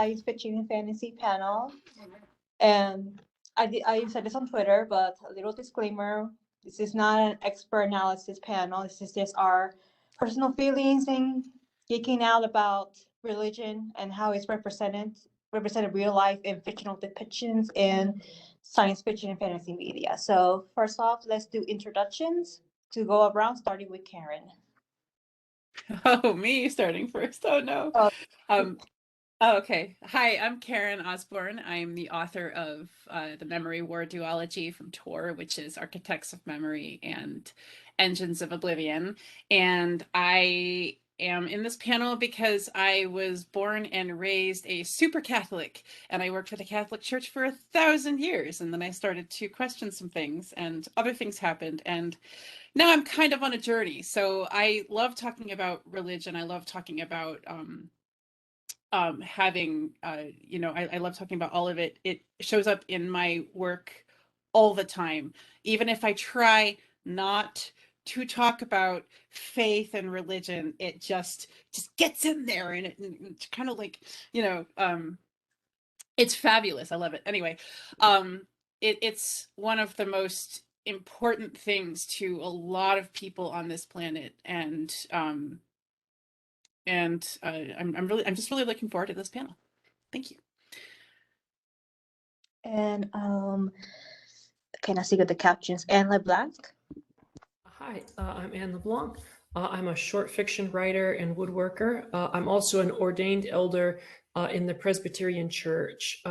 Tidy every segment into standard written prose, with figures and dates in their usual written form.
science fiction and fantasy panel. And I said this on Twitter, but a little disclaimer: this is not an expert analysis panel. This is just our personal feelings and geeking out about religion and how it's represented real life in fictional depictions in science fiction and fantasy media. So first off, let's do introductions to go around, starting with Karen. Oh, me starting first. Oh no. Okay. Hi, I'm Karen Osborne. I'm the author of the Memory War duology from Tor, which is Architects of Memory and Engines of Oblivion. And I am in this panel because I was born and raised a super Catholic, and I worked for the Catholic Church for 1,000 years. And then I started to question some things, and other things happened. And now I'm kind of on a journey. So I love talking about religion. I love talking about having I love talking about all of it. It shows up in my work all the time, even if I try not to talk about faith and religion. It just gets in there, and it's kind of like, it's fabulous. I love it. Anyway, it's one of the most important things to a lot of people on this planet, and I'm just really looking forward to this panel. Thank you. And can I see the captions? Anne LeBlanc. Hi, I'm Anne LeBlanc. I'm a short fiction writer and woodworker. I'm also an ordained elder in the Presbyterian Church,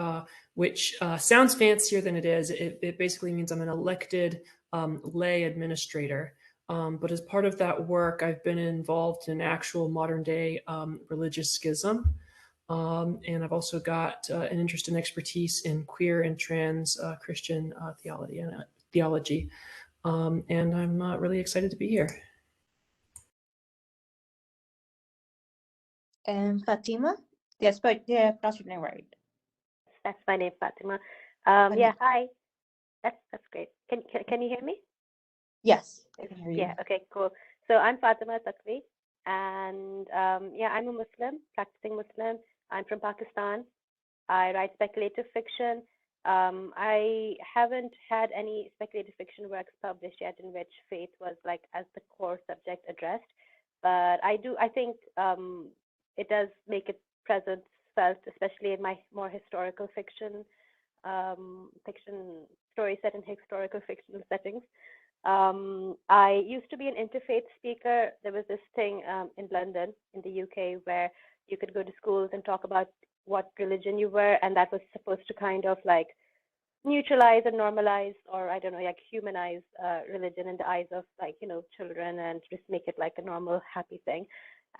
which sounds fancier than it is. It basically means I'm an elected lay administrator. But as part of that work, I've been involved in actual modern day religious schism. And I've also got an interest and expertise in queer and trans Christian theology. And I'm really excited to be here. And Fatima? Yes, but yeah, that's your name, right? That's my name, Fatima. Yeah, hi. That's great. Can you hear me? Yes, I can hear you. Yeah, okay, cool. So I'm Fatima Takvi, and yeah, I'm a Muslim, practicing Muslim. I'm from Pakistan. I write speculative fiction. I haven't had any speculative fiction works published yet in which faith was like as the core subject addressed, but I think it does make its presence felt, especially in my more historical fiction stories set in historical fictional settings. I used to be an interfaith speaker. There was this thing in London, in the UK, where you could go to schools and talk about what religion you were, and that was supposed to kind of like neutralize and normalize, or I don't know, like humanize religion in the eyes of like, children, and just make it like a normal, happy thing.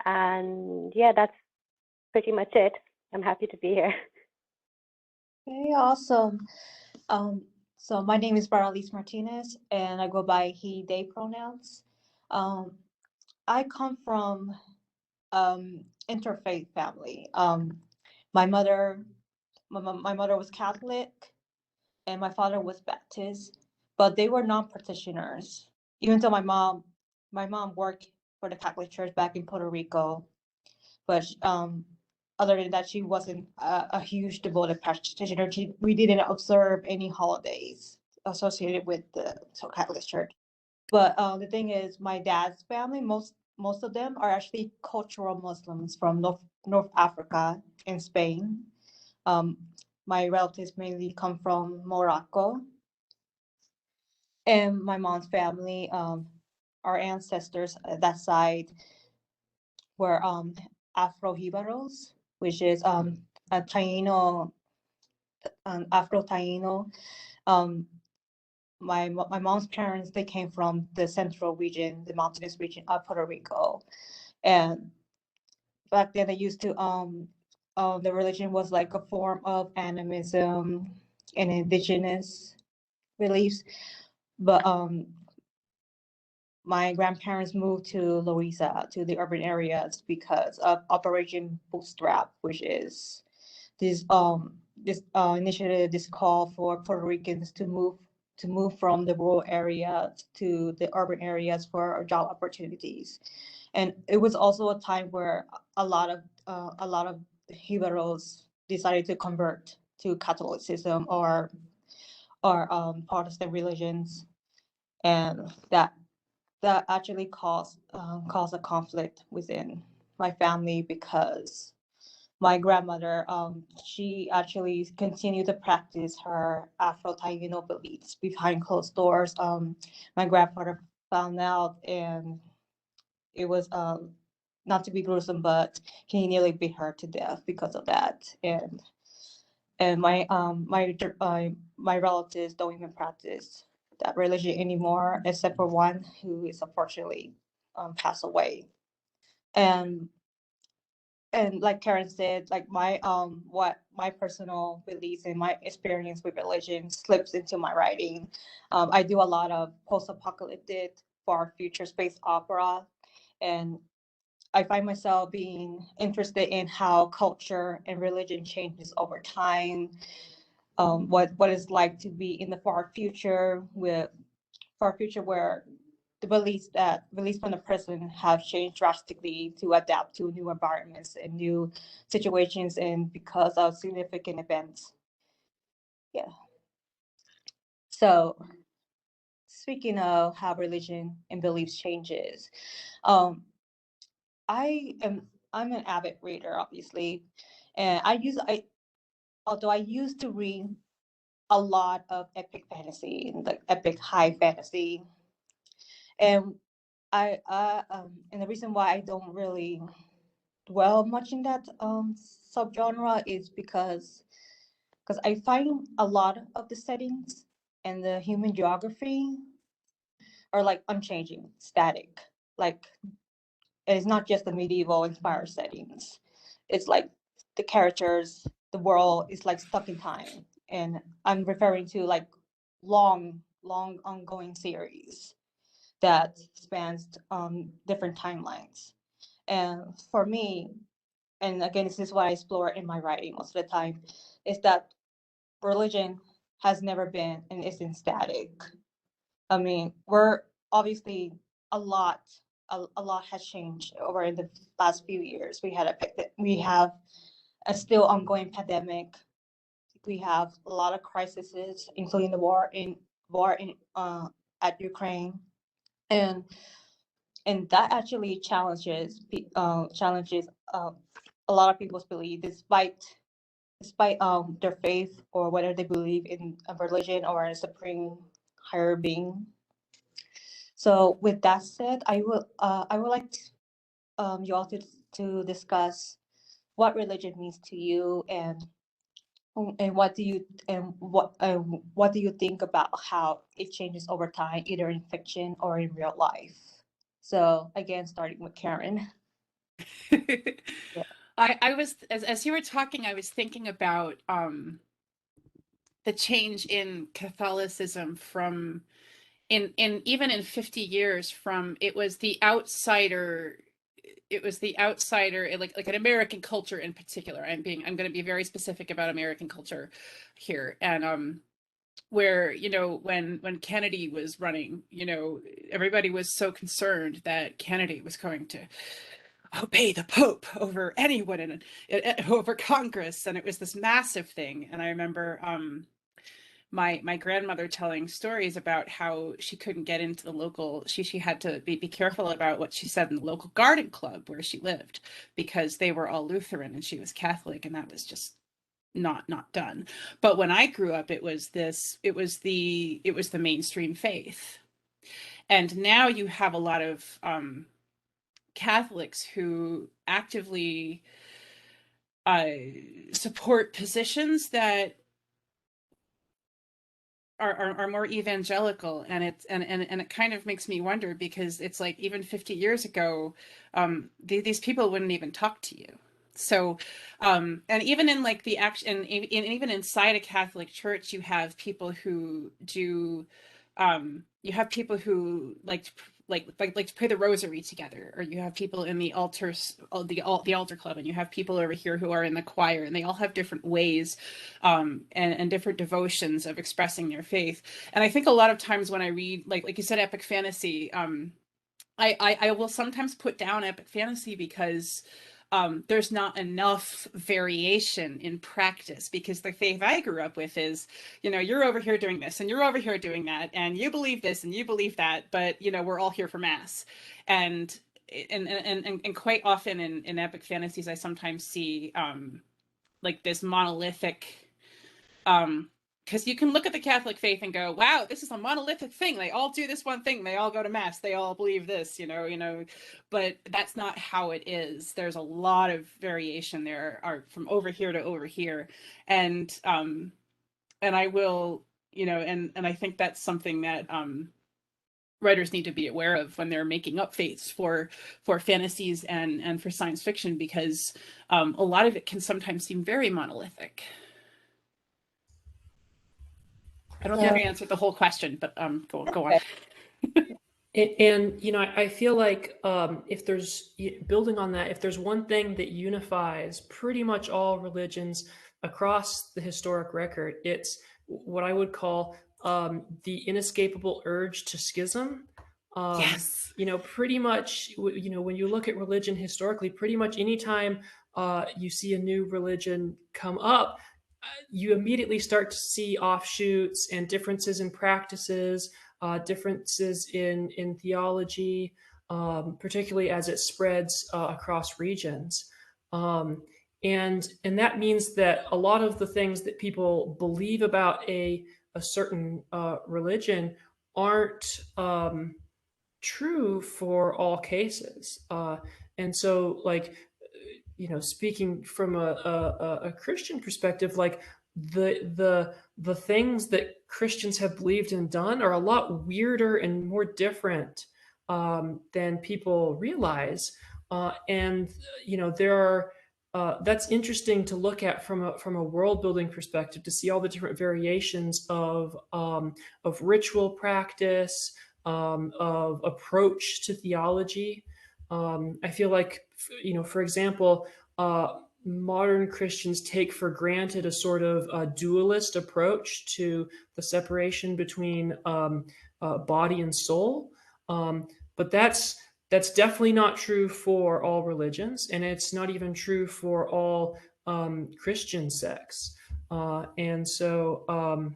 And yeah, that's pretty much it. I'm happy to be here. Okay, awesome. So my name is Baralise Martinez, and I go by he, they pronouns. I come from interfaith family. My mother was Catholic, and my father was Baptist, but they were non-practitioners. Even though my mom worked for the Catholic Church back in Puerto Rico, but other than that, she wasn't a huge devoted practitioner. We didn't observe any holidays associated with the Catholic Church. But the thing is, my dad's family, most of them are actually cultural Muslims from North Africa and Spain. My relatives mainly come from Morocco. And my mom's family, our ancestors at that side were Afro-Jibaros, which is a Taino, Afro-Taino. My mom's parents, they came from the central region, the mountainous region of Puerto Rico. And back then they used to, the religion was like a form of animism and indigenous beliefs. But my grandparents moved to Louisa, to the urban areas, because of Operation Bootstrap, which is this initiative, this call for Puerto Ricans to move from the rural areas to the urban areas for job opportunities. And it was also a time where a lot of Jibaros decided to convert to Catholicism or Protestant religions, and that actually caused a conflict within my family, because my grandmother, she actually continued to practice her Afro-Taino beliefs behind closed doors. My grandfather found out, and it was, not to be gruesome, but he nearly beat her to death because of that. And my relatives don't even practice that religion anymore, except for one who is unfortunately passed away. And like Karen said, like what my personal beliefs and my experience with religion slips into my writing. I do a lot of post-apocalyptic far future space opera, and I find myself being interested in how culture and religion changes over time. What it's like to be in the far future where the beliefs from the present have changed drastically to adapt to new environments and new situations, and because of significant events. Yeah. So speaking of how religion and beliefs changes, um, I'm an avid reader, obviously, and although I used to read a lot of epic fantasy, like epic high fantasy, and and the reason why I don't really dwell much in that subgenre is because I find a lot of the settings and the human geography are like unchanging, static. Like, it's not just the medieval inspired settings. It's like the characters, the world is like stuck in time, and I'm referring to like long ongoing series that spans different timelines. And for me, and again, this is what I explore in my writing most of the time, is that religion has never been and isn't static. I mean, we're obviously a lot, a lot has changed over in the last few years. We have a still ongoing pandemic. We have a lot of crises, including the war in at Ukraine, and that actually challenges a lot of people's belief, despite their faith or whether they believe in a religion or a supreme higher being. So with that said, I would like you all to discuss what religion means to you, and what do you think about how it changes over time, either in fiction or in real life. So again, starting with Karen. Yeah. I was, as you were talking, I was thinking about the change in Catholicism from in even in 50 years, from it was the outsider, like an American culture in particular. I'm going to be very specific about American culture here. And where, when Kennedy was running, everybody was so concerned that Kennedy was going to obey the Pope over anyone over Congress, and it was this massive thing. And I remember my grandmother telling stories about how she couldn't get into the local, she had to be careful about what she said in the local garden club where she lived, because they were all Lutheran and she was Catholic, and that was just not done. But when I grew up, it was the mainstream faith. And now you have a lot of Catholics who actively support positions that are more evangelical, and it kind of makes me wonder, because it's like, even 50 years ago, these people wouldn't even talk to you. So, and even in like the action, and even inside a Catholic church, you have people who do, you have people who like to pray the rosary together, or you have people in the altar club, and you have people over here who are in the choir, and they all have different ways, and different devotions of expressing their faith. And I think a lot of times when I read, like you said, epic fantasy, I will sometimes put down epic fantasy because there's not enough variation in practice, because the faith I grew up with is, you're over here doing this and you're over here doing that, and you believe this and you believe that, but we're all here for mass. And quite often in epic fantasies, I sometimes see like this monolithic, because you can look at the Catholic faith and go, wow, this is a monolithic thing. They all do this one thing. They all go to mass. They all believe this, but that's not how it is. There's a lot of variation there, are from over here to over here. And I will, and I think that's something that writers need to be aware of when they're making up faiths for fantasies and for science fiction, because a lot of it can sometimes seem very monolithic. I don't think I answered the whole question, but go on. And I feel like if there's, building on that, if there's one thing that unifies pretty much all religions across the historic record, it's what I would call the inescapable urge to schism. Yes. Pretty much, when you look at religion historically, pretty much anytime you see a new religion come up, you immediately start to see offshoots and differences in practices, differences in theology, particularly as it spreads across regions. And that means that a lot of the things that people believe about a certain religion aren't true for all cases. And so, like, speaking from a Christian perspective, like the things that Christians have believed and done are a lot weirder and more different than people realize. And there are that's interesting to look at from a world building perspective, to see all the different variations of ritual practice, of approach to theology. I feel like, for example, modern Christians take for granted a sort of dualist approach to the separation between body and soul. But that's definitely not true for all religions, and it's not even true for all Christian sects. And so,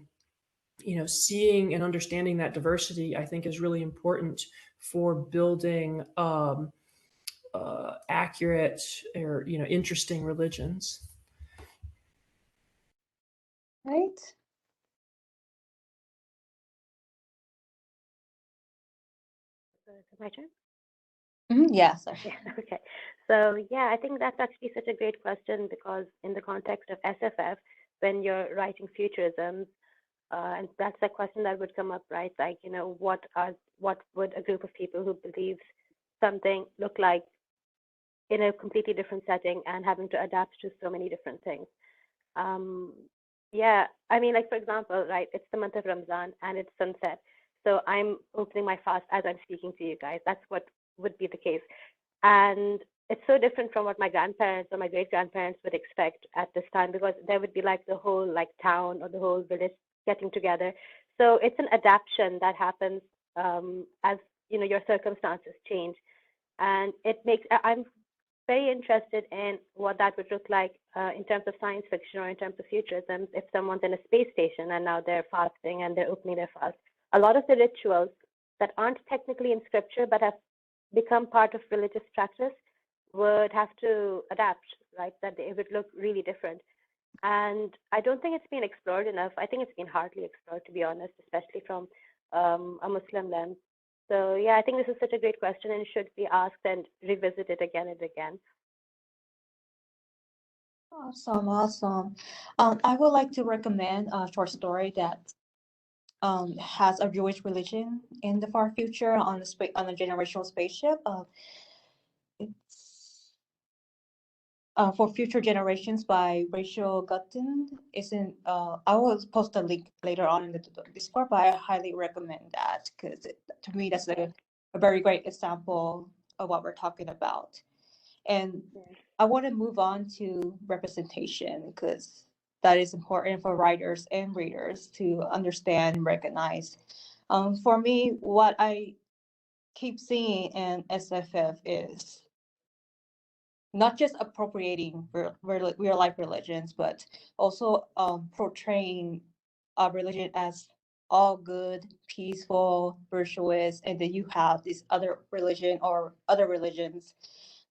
seeing and understanding that diversity, I think, is really important for building accurate or interesting religions. Right. My turn? Yeah, sorry. Yeah, okay. So yeah, I think that's actually such a great question, because in the context of SFF, when you're writing futurisms, and that's a question that would come up, right? Like, what would a group of people who believes something look like in a completely different setting and having to adapt to so many different things? Yeah, I mean, like, for example, right, it's the month of Ramadan and it's sunset. So I'm opening my fast as I'm speaking to you guys. That's what would be the case. And it's so different from what my grandparents or my great grandparents would expect at this time, because there would be like the whole like town or the whole village getting together. So it's an adaptation that happens as your circumstances change, and it makes. I'm very interested in what that would look like in terms of science fiction or in terms of futurism. If someone's in a space station and now they're fasting and they're opening their fast, a lot of the rituals that aren't technically in scripture but have become part of religious practice would have to adapt, right? That it would look really different. And I don't think it's been explored enough. I think it's been hardly explored, to be honest, especially from a Muslim lens. So yeah, I think this is such a great question and should be asked and revisited again and again. Awesome. I would like to recommend a short story that has a Jewish religion in the far future on a generational spaceship. It's For Future Generations by Rachel Gutton. I will post a link later on in the Discord, but I highly recommend that, because to me that's a very great example of what we're talking about. And I want to move on to representation, because that is important for writers and readers to understand and recognize. For me, what I keep seeing in SFF is not just appropriating real life religions, but also portraying a religion as all good, peaceful, virtuous, and then you have this other religion or other religions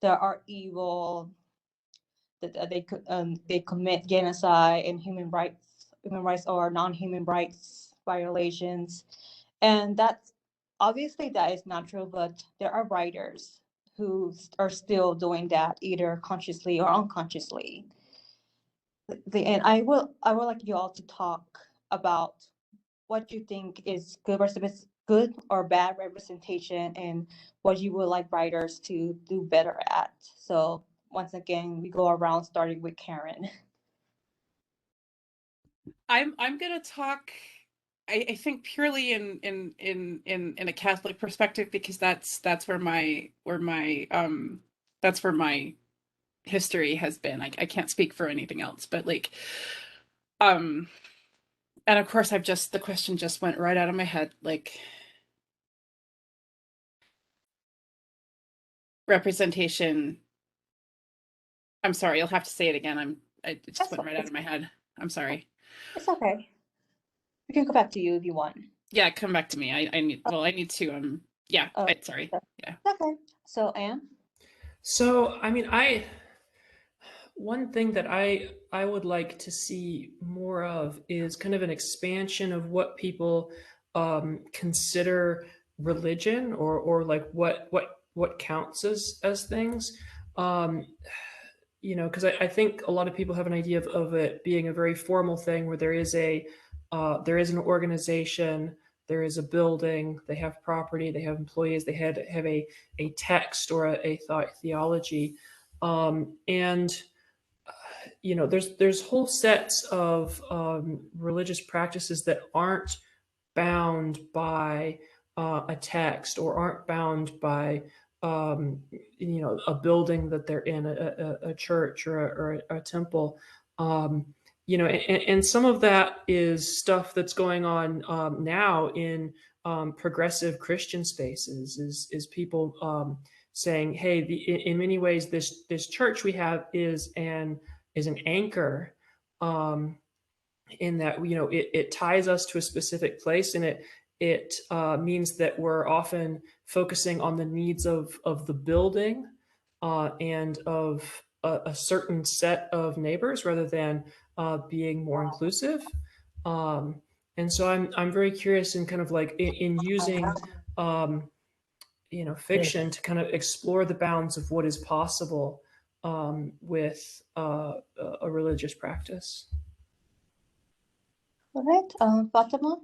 that are evil, that they commit genocide and human rights or non-human rights violations, and that's obviously that is not true. But there are writers who are still doing that, either consciously or unconsciously. And I would like you all to talk about what you think is good or bad representation, and what you would like writers to do better at. So once again, we go around starting with Karen. I'm gonna talk, I think, purely in a Catholic perspective, because that's where my that's where my history has been. I can't speak for anything else, but like and of course the question just went right out of my head, like representation. I'm sorry, you'll have to say it again. It just went right out of my head. I'm sorry. It's okay. We can go back to you if you want. Yeah, come back to me. I need to yeah, sorry. Yeah. Okay. So Anne? So, I mean, one thing that I would like to see more of is kind of an expansion of what people consider religion, or like what counts as things. You know, because I think a lot of people have an idea of it being a very formal thing, where there is an organization, there is a building, they have property, they have employees, they have a text or a thought theology, and you know, there's whole sets of religious practices that aren't bound by a text, or aren't bound by you know, a building that they're in, a church or a temple. You know, and some of that is stuff that's going on now in progressive Christian spaces. Is people saying, hey, in many ways, this church we have is an anchor, in that, you know, it ties us to a specific place, and it means that we're often focusing on the needs of the building and of a certain set of neighbors, rather than being more inclusive. And so I'm very curious in kind of like in using you know, fiction to kind of explore the bounds of what is possible with a religious practice. All right. Fatima?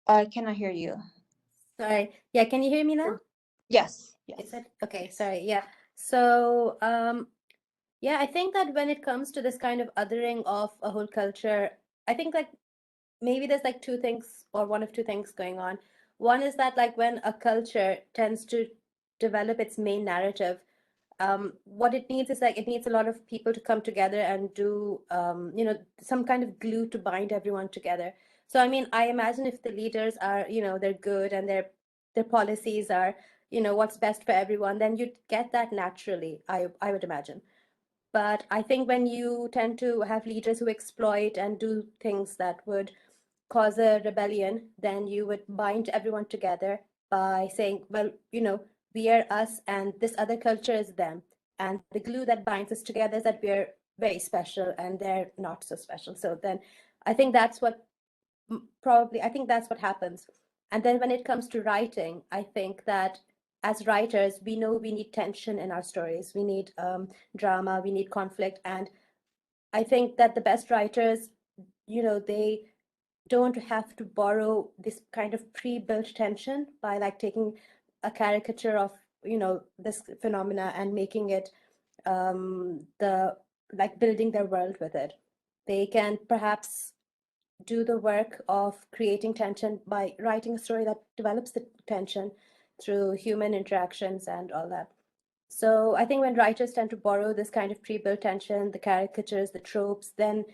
I cannot hear you. Sorry. Yeah, can you hear me now? Yes. Yes. Is it okay? Sorry. Yeah. So, yeah, I think that when it comes to this kind of othering of a whole culture, I think like maybe there's like two things, or one of two things going on. One is that like when a culture tends to develop its main narrative, what it needs is like it needs a lot of people to come together and do you know, some kind of glue to bind everyone together. So I mean, I imagine if the leaders are, you know, they're good, and their policies are, you know, what's best for everyone, then you'd get that naturally, I would imagine. But I think when you tend to have leaders who exploit and do things that would cause a rebellion, then you would bind everyone together by saying, well, you know, we are us and this other culture is them. And the glue that binds us together is that we're very special and they're not so special. So then I think that's what I think that's what happens. And then when it comes to writing, I think that as writers, we know we need tension in our stories. We need drama, we need conflict. And I think that the best writers, you know, they don't have to borrow this kind of pre-built tension by like taking a caricature of, you know, this phenomena and making it the like building their world with it. They can perhaps do the work of creating tension by writing a story that develops the tension through human interactions and all that. So I think when writers tend to borrow this kind of pre-built tension, the caricatures, the tropes, then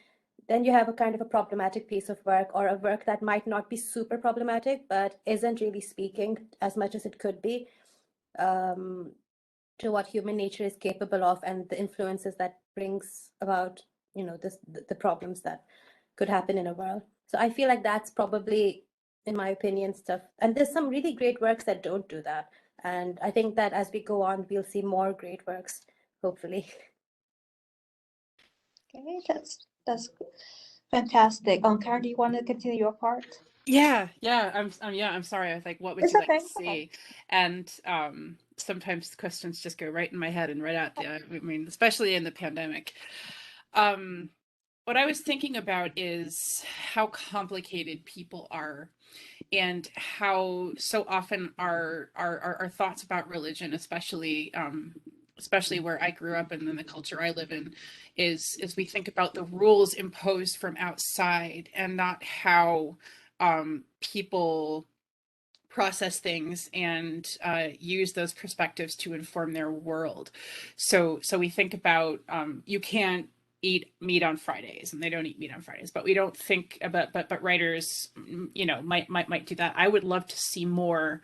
you have a kind of a problematic piece of work, or a work that might not be super problematic, but isn't really speaking as much as it could be. to what human nature is capable of and the influences that brings about, the problems that could happen in a world. So I feel like that's probably, in my opinion, stuff. And there's some really great works that don't do that. And I think that as we go on, we'll see more great works, hopefully. Okay, that's fantastic. Karen, do you want to continue your part? Yeah, I'm sorry. I was like, what would It's you like okay. to see? And sometimes questions just go right in my head and right out there. I mean, especially in the pandemic. What I was thinking about is how complicated people are, and how so often our thoughts about religion, especially where I grew up and in the culture I live in, is we think about the rules imposed from outside and not how people process things and use those perspectives to inform their world. So we think about you can't eat meat on Fridays, and they don't eat meat on Fridays, but we don't think about but writers might do that. I would love to see more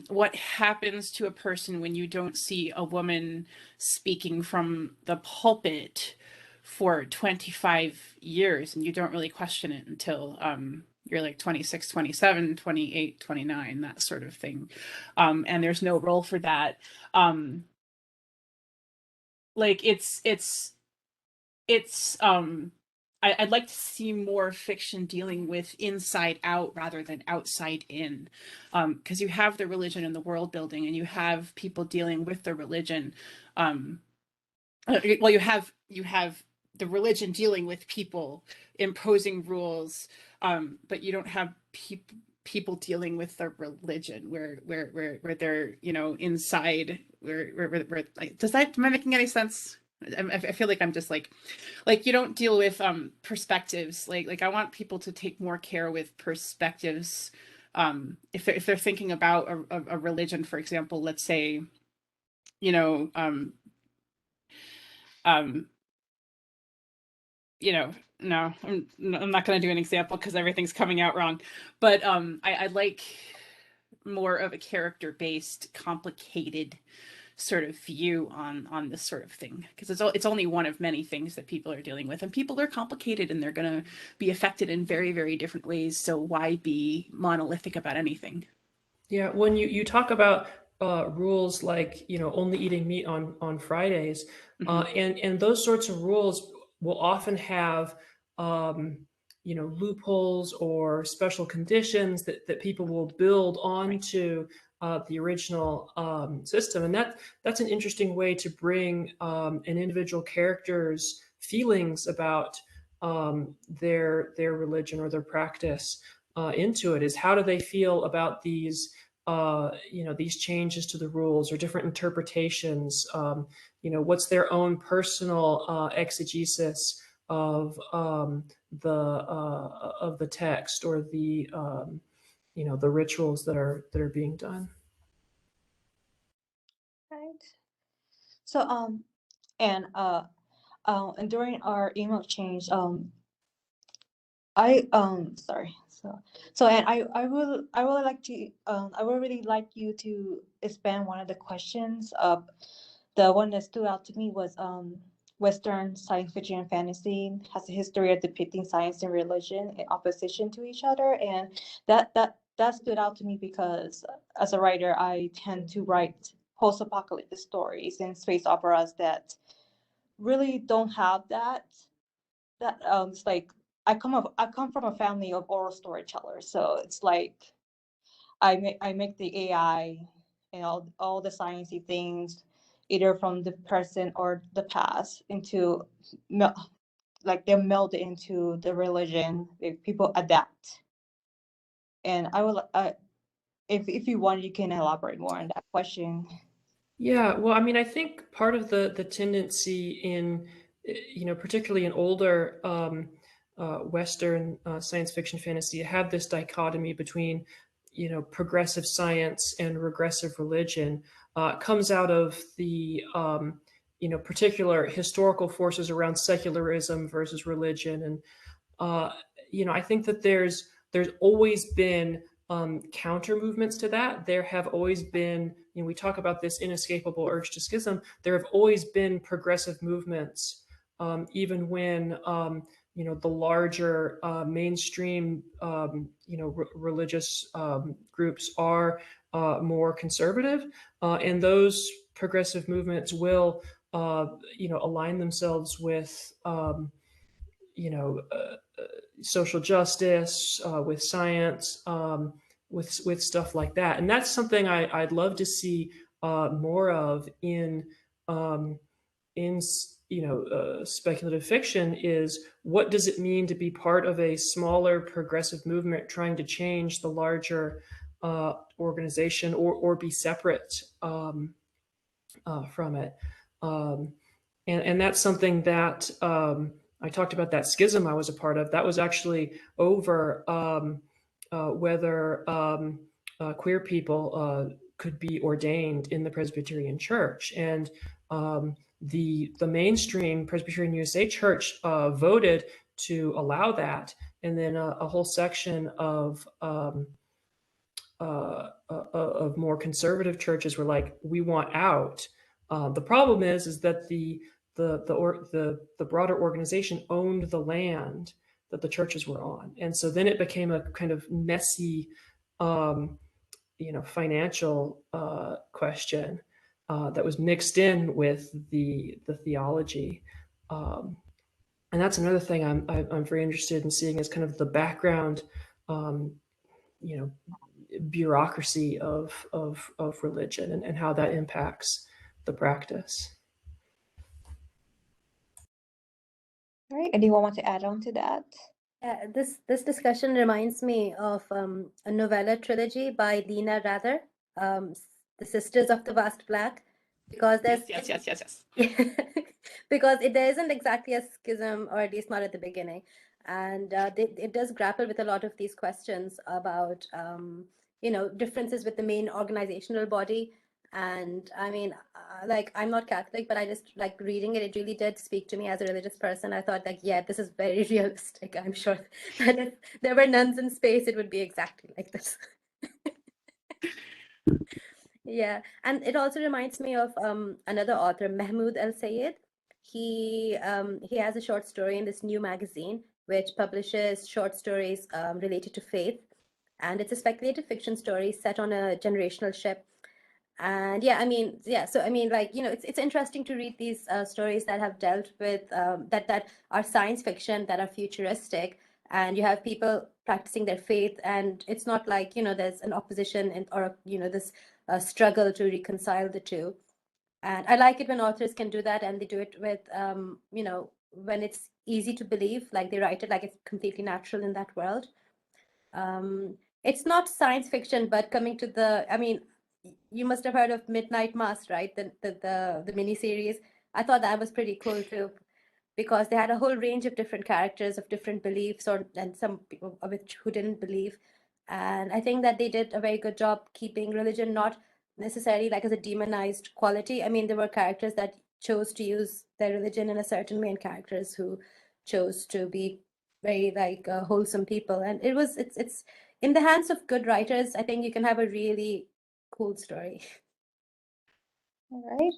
what happens to a person when you don't see a woman speaking from the pulpit for 25 years and you don't really question it until you're like 26, 27, 28, 29, that sort of thing. And there's no role for that. Like I'd like to see more fiction dealing with inside out rather than outside in, because you have the religion and the world building, and you have people dealing with the religion. Well, you have the religion dealing with people, imposing rules, but you don't have people dealing with the religion where they're inside where like, am I making any sense? I feel like I'm just like you don't deal with perspectives. Like I want people to take more care with perspectives. If they're thinking about a religion, for example, let's say, no, I'm not going to do an example because everything's coming out wrong, but I like more of a character-based, complicated sort of view on this sort of thing, because it's only one of many things that people are dealing with, and people are complicated and they're going to be affected in very, very different ways. So why be monolithic about anything? Yeah, when you talk about rules like only eating meat on Fridays, and those sorts of rules will often have loopholes or special conditions that people will build onto the original system, and that's an interesting way to bring an individual character's feelings about their religion or their practice into it. Is how do they feel about these these changes to the rules or different interpretations? What's their own personal exegesis of the text or the the rituals that are being done. Right. So and during our email exchange, I sorry. And I would like to I would really like you to expand one of the questions. The one that stood out to me was Western science fiction and fantasy has a history of depicting science and religion in opposition to each other, and that stood out to me because as a writer, I tend to write post-apocalyptic stories and space operas that really don't have that. It's like I come from a family of oral storytellers, so it's like I make the AI and all the sciencey things either from the present or the past into like they're melded into the religion. People adapt, and I will if you want, you can elaborate more on that question. Yeah, well, I mean, I think part of the tendency in, particularly in older Western science fiction fantasy, to have this dichotomy between, progressive science and regressive religion comes out of the, particular historical forces around secularism versus religion. And, I think that there's always been counter movements to that. There have always been, we talk about this inescapable urge to schism. There have always been progressive movements, even when the larger mainstream religious groups are more conservative, and those progressive movements will align themselves with social justice, with science, with stuff like that. And that's something I'd love to see more of in speculative fiction. Is what does it mean to be part of a smaller progressive movement trying to change the larger organization, or be separate from it. And that's something that I talked about, that schism I was a part of. That was actually over whether queer people could be ordained in the Presbyterian Church. And the mainstream Presbyterian USA Church voted to allow that. And then a whole section of more conservative churches were like, we want out. The problem is that the broader organization owned the land that the churches were on, and so then it became a kind of messy, financial question that was mixed in with the theology, and that's another thing I'm very interested in seeing, is kind of the background, bureaucracy of religion, and how that impacts the practice. All right. Anyone want to add on to that? Yeah, this discussion reminds me of a novella trilogy by Lena Rather, The Sisters of the Vast Black, because there's Yes. because there isn't exactly a schism, or at least not at the beginning, and it does grapple with a lot of these questions about differences with the main organizational body. And I mean, like, I'm not Catholic, but I just like reading it. It really did speak to me as a religious person. I thought, like, yeah, this is very realistic. I'm sure that if there were nuns in space, it would be exactly like this. Yeah, and it also reminds me of another author, Mahmoud El-Sayed. He has a short story in this new magazine which publishes short stories related to faith, and it's a speculative fiction story set on a generational ship. And yeah, I mean, yeah, so I mean, like, it's interesting to read these stories that have dealt with that are science fiction, that are futuristic, and you have people practicing their faith, and it's not like, there's an opposition, or this struggle to reconcile the two. And I like it when authors can do that, and they do it with when it's easy to believe, like they write it like it's completely natural in that world. It's not science fiction, but coming to I mean, you must have heard of Midnight Mass, right? The miniseries. I thought that was pretty cool too, because they had a whole range of different characters of different beliefs, and some people of which who didn't believe. And I think that they did a very good job keeping religion not necessarily like as a demonized quality. I mean, there were characters that chose to use their religion in a certain way, and characters who chose to be very like wholesome people. And it's in the hands of good writers. I think you can have a really cool story. All right.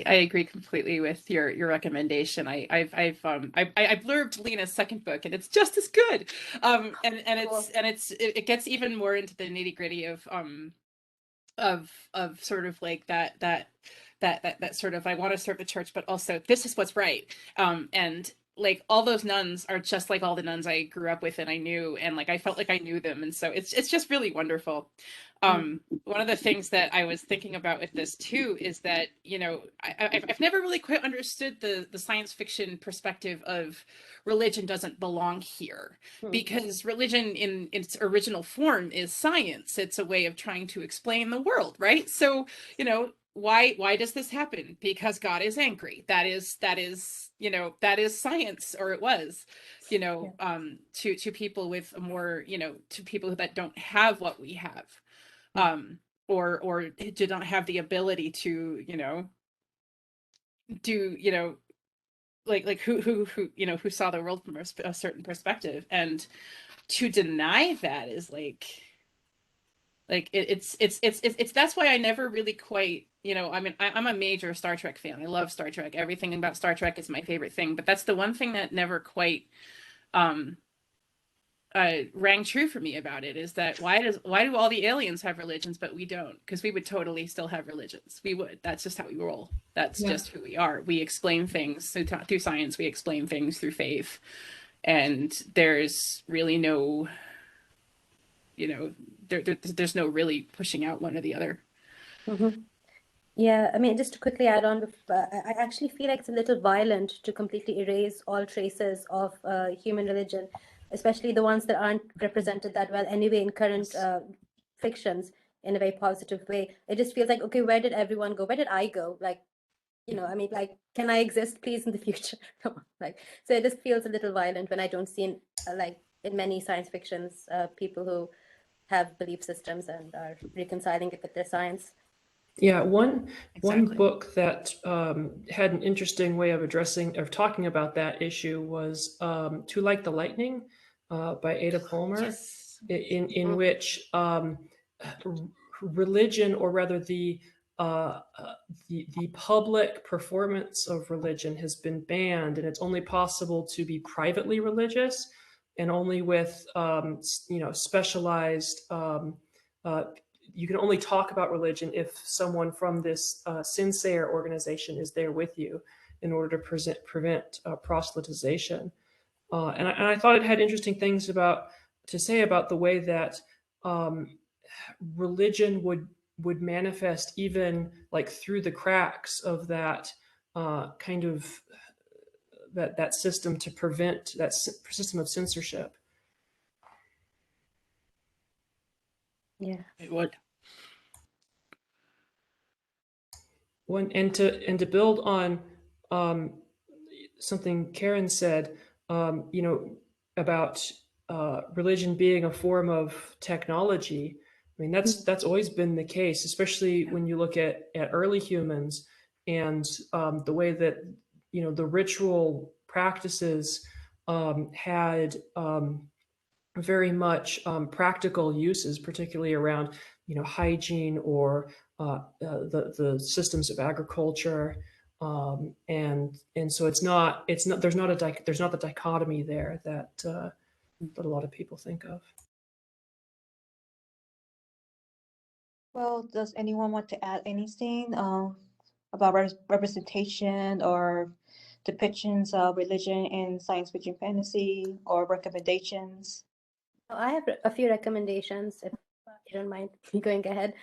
I agree completely with your recommendation. I've blurbed Lena's second book, and it's just as good. And Cool. it gets even more into the nitty gritty of sort of like that sort of, I want to serve the church, but also this is what's right. And like all those nuns are just like all the nuns I grew up with and I knew, and like I felt like I knew them, and so it's just really wonderful. One of the things that I was thinking about with this too is that, I've never really quite understood the science fiction perspective of religion doesn't belong here, because religion in its original form is science. It's a way of trying to explain the world, right? So, why does this happen? Because God is angry. That is science, or it was, to people with a more, to people that don't have what we have, or did not have the ability to, do, like who saw the world from a certain perspective. And to deny that is like, Like it's that's why I never really quite, you know, I mean, I'm a major Star Trek fan. I love Star Trek. Everything about Star Trek is my favorite thing. But that's the one thing that never quite um rang true for me about it, is that why do all the aliens have religions but we don't? Because we would totally still have religions. We would. That's just how we roll. That's just who we are. We explain things through science. We explain things through faith, and there's really no, you know, there's no really pushing out one or the other. Yeah, I mean, just to quickly add on, I actually feel like it's a little violent to completely erase all traces of human religion, especially the ones that aren't represented that well anyway in current fictions in a very positive way. It just feels like, okay, where did everyone go? Where did I go? Like, you know, I mean, like, can I exist, please, in the future? Come on, like, so it just feels a little violent when I don't see like in many science fictions people who have belief systems and are reconciling it with their science. Yeah, one Exactly. book that had an interesting way of addressing or talking about that issue was "To Like the Lightning" by Ada Palmer, Yes. in which religion, or rather the public performance of religion, has been banned, and it's only possible to be privately religious, and only with specialized. You can only talk about religion if someone from this Sincere organization is there with you in order to prevent proselytization. And I thought it had interesting things to say about the way that religion would manifest even like through the cracks of that kind of that system to prevent that system of censorship. Yeah. It would. And to build on something Karen said, about religion being a form of technology. I mean, that's always been the case, especially when you look at early humans and the way that the ritual practices had very much practical uses, particularly around hygiene or the systems of agriculture, and so there's not the dichotomy there that a lot of people think of. Well, does anyone want to add anything about representation or depictions of religion in science fiction fantasy, or recommendations? I have a few recommendations if you don't mind me going ahead.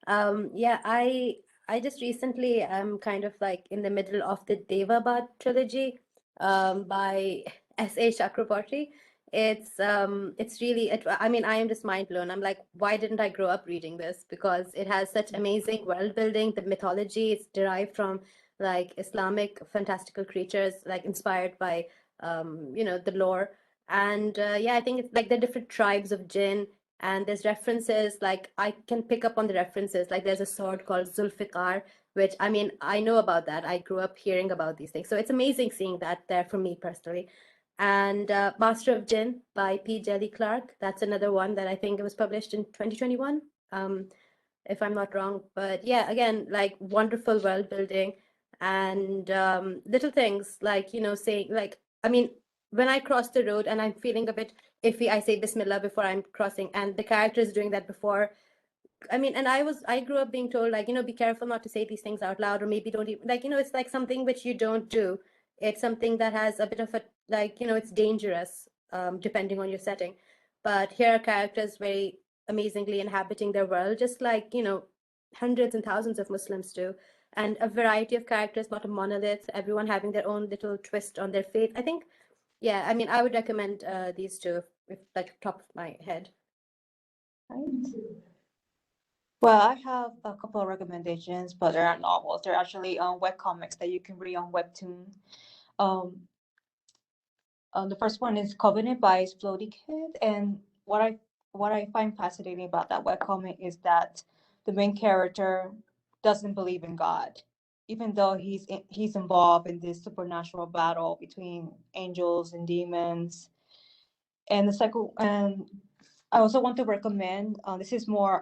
Yeah, I just recently am kind of like in the middle of the Devabad trilogy by S.A. Chakraborty. It's really I mean, I am just mind blown. I'm like, why didn't I grow up reading this? Because it has such amazing world building. The mythology is derived from like Islamic fantastical creatures, like inspired by the lore. And yeah, I think it's like the different tribes of jinn, and there's references, like I can pick up on the references, like there's a sword called Zulfiqar, which I mean, I know about that. I grew up hearing about these things. So it's amazing seeing that there for me personally. And Master of Jinn by P. Jelly Clark. That's another one that I think it was published in 2021, if I'm not wrong. But yeah, again, like wonderful world building and little things like, saying like, I mean, when I cross the road and I'm feeling a bit iffy, I say Bismillah before I'm crossing, and the character is doing that before. I mean, and I grew up being told, like, be careful not to say these things out loud, or maybe don't even, like, it's like something which you don't do. It's something that has a bit of a, like, it's dangerous, depending on your setting. But here are characters very amazingly inhabiting their world, just like, hundreds and thousands of Muslims do. And a variety of characters, not a monolith, everyone having their own little twist on their faith. I think, yeah, I mean, I would recommend these two, if like top of my head. Right. Well, I have a couple of recommendations, but they're not novels. They're actually webcomics that you can read on Webtoon. The first one is Covenant by Exploding Kid, and what I find fascinating about that webcomic is that the main character doesn't believe in God, even though he's involved in this supernatural battle between angels and demons. And I also want to recommend, this is more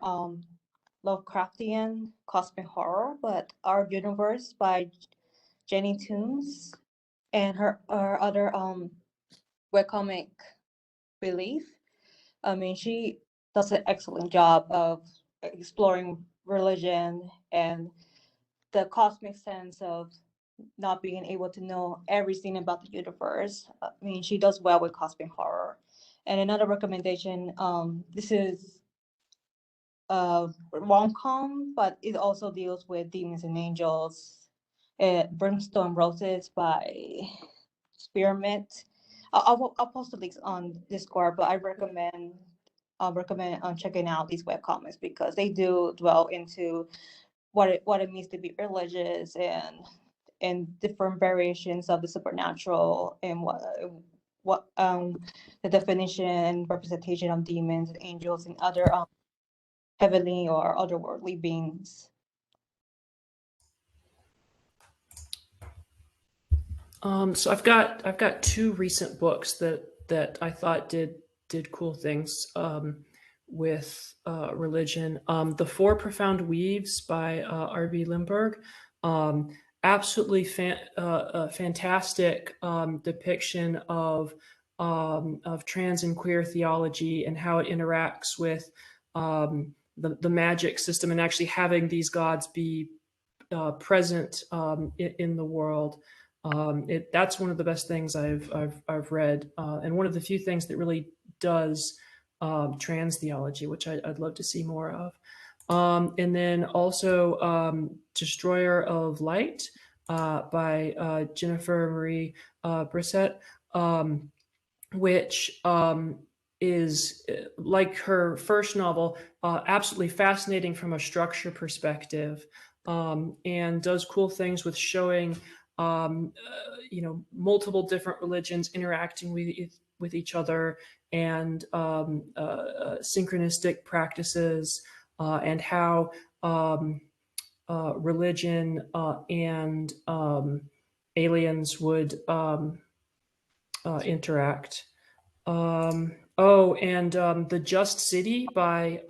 Lovecraftian cosmic horror, but Our Universe by Jenny Toons, and her other webcomic Belief. I mean, she does an excellent job of exploring religion and the cosmic sense of not being able to know everything about the universe. I mean, she does well with cosmic horror. And another recommendation, this is rom-com, but it also deals with demons and angels. Brimstone Roses by Spearmint. I'll post the links on Discord, but I'll recommend checking out these webcomics because they do dwell into what it means to be religious and different variations of the supernatural and what the definition and representation of demons and angels and other heavenly or otherworldly beings. So I've got two recent books that I thought did cool things with religion. The Four Profound Weaves by R.B. Limburg. Absolutely fantastic depiction of trans and queer theology and how it interacts with the magic system and actually having these gods be present in the world. That's one of the best things I've read, and one of the few things that really does trans theology, which I'd love to see more of. And then also Destroyer of Light by Jennifer Marie Brissett, which is like her first novel, absolutely fascinating from a structure perspective, and does cool things with showing multiple different religions interacting with each other, and synchronistic practices, and how religion and aliens would interact. And The Just City by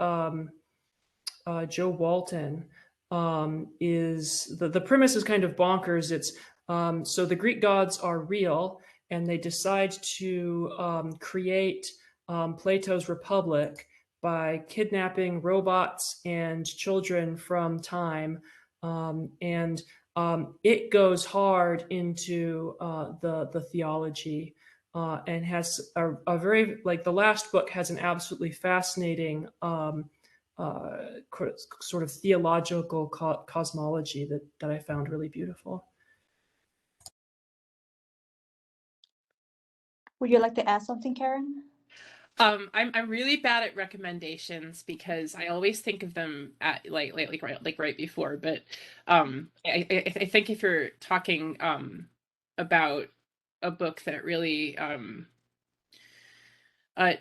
Joe Walton is the premise is kind of bonkers. It's so the Greek gods are real, and they decide to create Plato's Republic by kidnapping robots and children from time, and it goes hard into the theology. And has a very, like, the last book has an absolutely fascinating sort of theological cosmology that I found really beautiful. Would you like to add something, Karen? I'm really bad at recommendations because I always think of them at like right before. But I think if you're talking about a book that really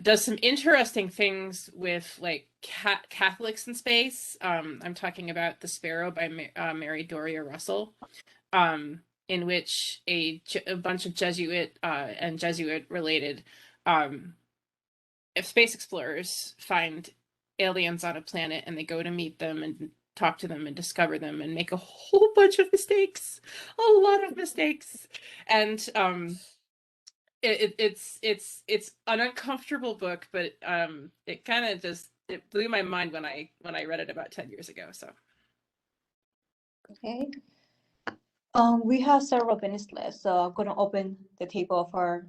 does some interesting things with like Catholics in space, I'm talking about The Sparrow by Mary Doria Russell, in which a bunch of Jesuit and Jesuit related if space explorers find aliens on a planet and they go to meet them and talk to them and discover them and make a whole bunch of mistakes, a lot of mistakes. And it's an uncomfortable book, but it kind of just, it blew my mind when I read it about 10 years ago. So Okay. We have several minutes left, so I'm going to open the table for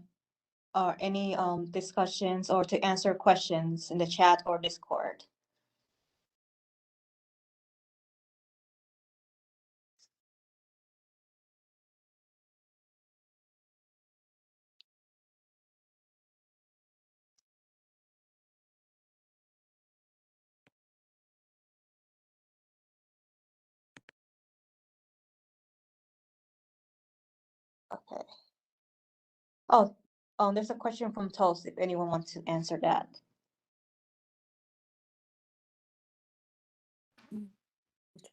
any discussions or to answer questions in the chat or Discord. Okay. Oh, there's a question from Toast if anyone wants to answer that.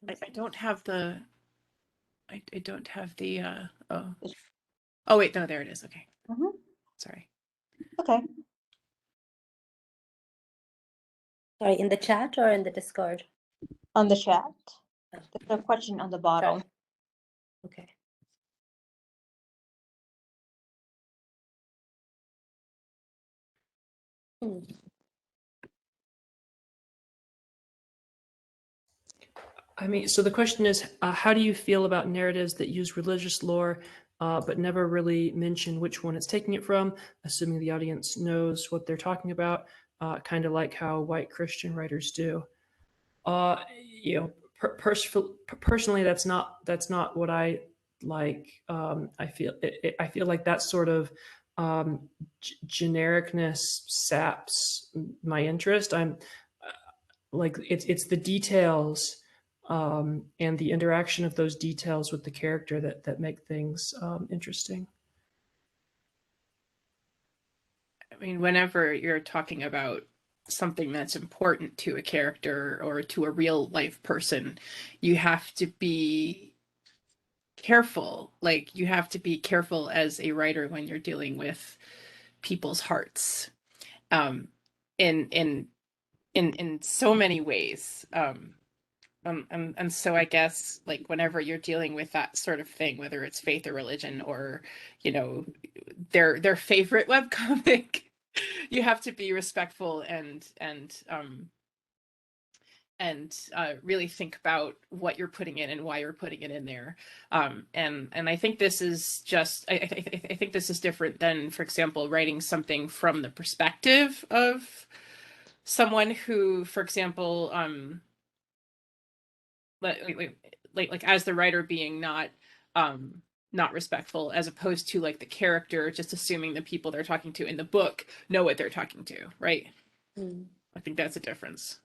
I don't have the I don't have the oh wait, no, there it is. Okay. Mm-hmm. Sorry. Okay. Sorry, in the chat or in the Discord? On the chat. Oh. There's a question on the bottom. Okay. Hmm. I mean, so the question is, how do you feel about narratives that use religious lore, but never really mention which one it's taking it from, assuming the audience knows what they're talking about, kind of like how white Christian writers do? You know, personally, that's not what I like. I feel like that sort of genericness saps my interest. I'm like it's the details and the interaction of those details with the character that make things interesting. I mean, whenever you're talking about something that's important to a character or to a real life person, you have to be careful. Like, you have to be careful as a writer when you're dealing with people's hearts. In so many ways. And so I guess, like, whenever you're dealing with that sort of thing, whether it's faith or religion or, you know, their favorite webcomic, you have to be respectful and really think about what you're putting in and why you're putting it in there. And I think this is just, I think this is different than, for example, writing something from the perspective of someone who, for example, like as the writer being not respectful, as opposed to like the character just assuming the people they're talking to in the book know what they're talking to, right? Hmm. I think that's a difference.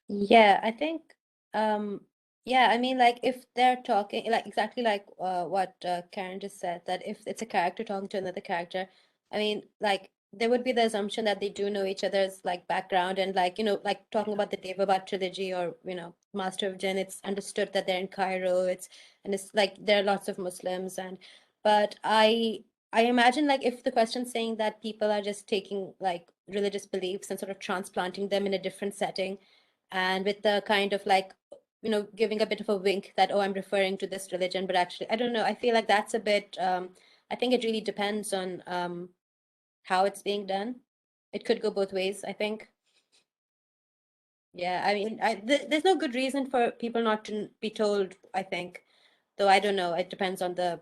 Yeah, I think, yeah, I mean, like if they're talking, like exactly like what Karen just said, that if it's a character talking to another character, I mean, like there would be the assumption that they do know each other's like background and like, like talking about the Devabat trilogy or, Master of Jinn, it's understood that they're in Cairo, and it's like there are lots of Muslims but I imagine like if the question's saying that people are just taking like religious beliefs and sort of transplanting them in a different setting, and with the kind of like giving a bit of a wink that, oh, I'm referring to this religion, but actually I don't know, I feel like that's a bit I think it really depends on how it's being done. It could go both ways, I think. Yeah, I mean, there's no good reason for people not to be told, I think, though I don't know, it depends on the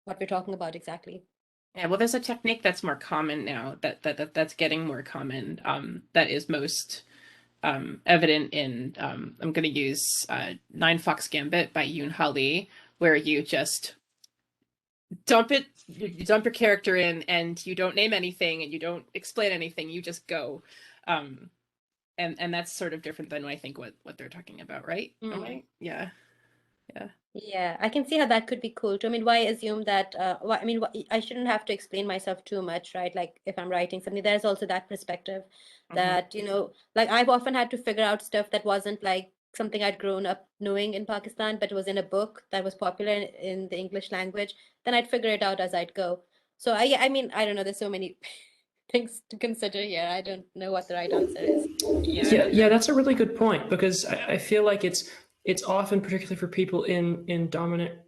what we're talking about exactly. Yeah, well, there's a technique that's more common now, that's getting more common, that is most evident in, I'm going to use Nine Fox Gambit by Yoon Ha Lee, where you just you dump your character in and you don't name anything and you don't explain anything, you just go. And that's sort of different than I think what they're talking about, right? Am I? Yeah. Yeah, I can see how that could be cool too. I mean, why assume that? I mean, I shouldn't have to explain myself too much, right? Like if I'm writing something, there's also that perspective that, like I've often had to figure out stuff that wasn't like something I'd grown up knowing in Pakistan, but it was in a book that was popular in the English language. Then I'd figure it out as I'd go. So I mean, I don't know. There's so many things to consider here. I don't know what the right answer is. Yeah, that's a really good point, because I feel like it's often, particularly for people in dominant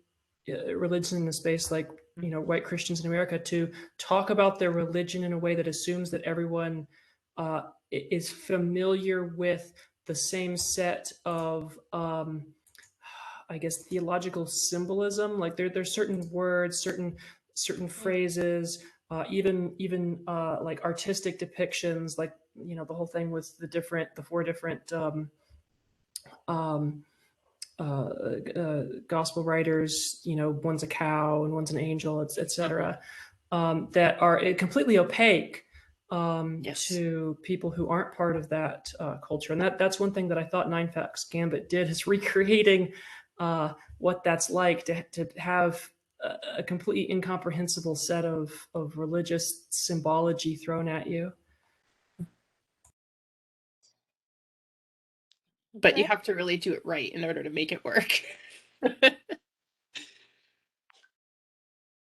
religions in the space, like white Christians in America, to talk about their religion in a way that assumes that everyone is familiar with the same set of I guess theological symbolism. Like there's certain words, certain phrases, even like artistic depictions, like the whole thing with the four different um, gospel writers. One's a cow and one's an angel, etc. That are completely opaque Yes. to people who aren't part of that culture. And that's one thing that I thought Nine Fox Gambit did, is recreating what that's like to have a completely incomprehensible set of religious symbology thrown at you. But you have to really do it right in order to make it work.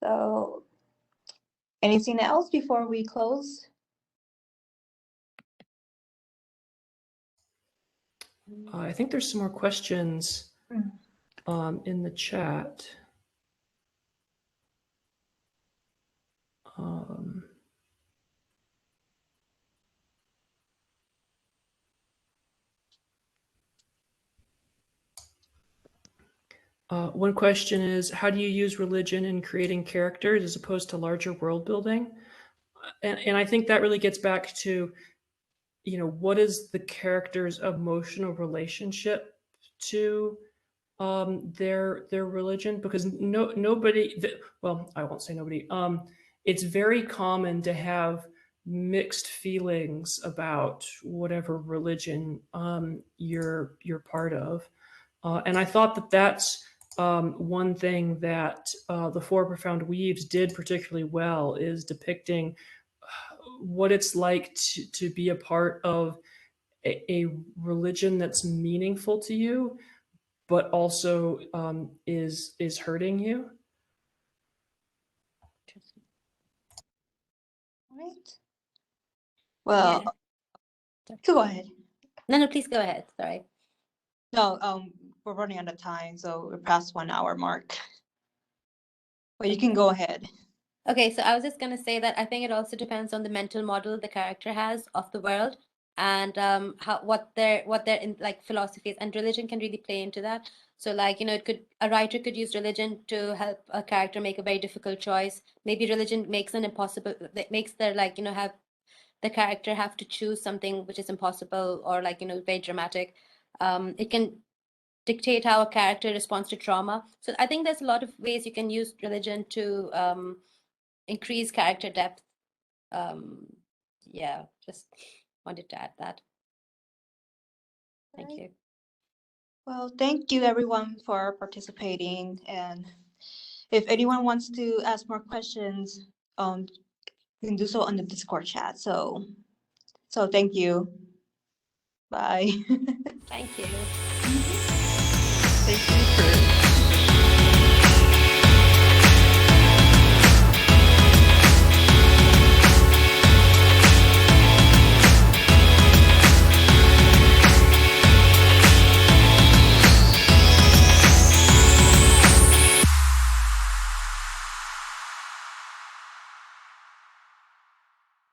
So, anything else before we close? I think there's some more questions in the chat. One question is, how do you use religion in creating characters as opposed to larger world building? And I think that really gets back to, what is the character's emotional relationship to their religion? Because nobody, well, I won't say nobody. It's very common to have mixed feelings about whatever religion you're part of. And I thought that that's one thing that the Four Profound Weaves did particularly well, is depicting what it's like to be a part of a religion that's meaningful to you, but also is hurting you. Right. Well, go ahead. No, please go ahead. Sorry. No, we're running out of time, so we're past 1 hour mark. But you can go ahead. Okay, so I was just going to say that I think it also depends on the mental model the character has of the world, and what their like philosophies, and religion can really play into that. So like, a writer could use religion to help a character make a very difficult choice. Maybe religion makes an impossible, that makes their have the character have to choose something which is impossible, or very dramatic. It can dictate how a character responds to trauma. So I think there's a lot of ways you can use religion to increase character depth. Yeah, just wanted to add that. Thank you. Well, thank you everyone for participating. And if anyone wants to ask more questions, you can do so on the Discord chat. So thank you. Bye. Thank you. Thank you for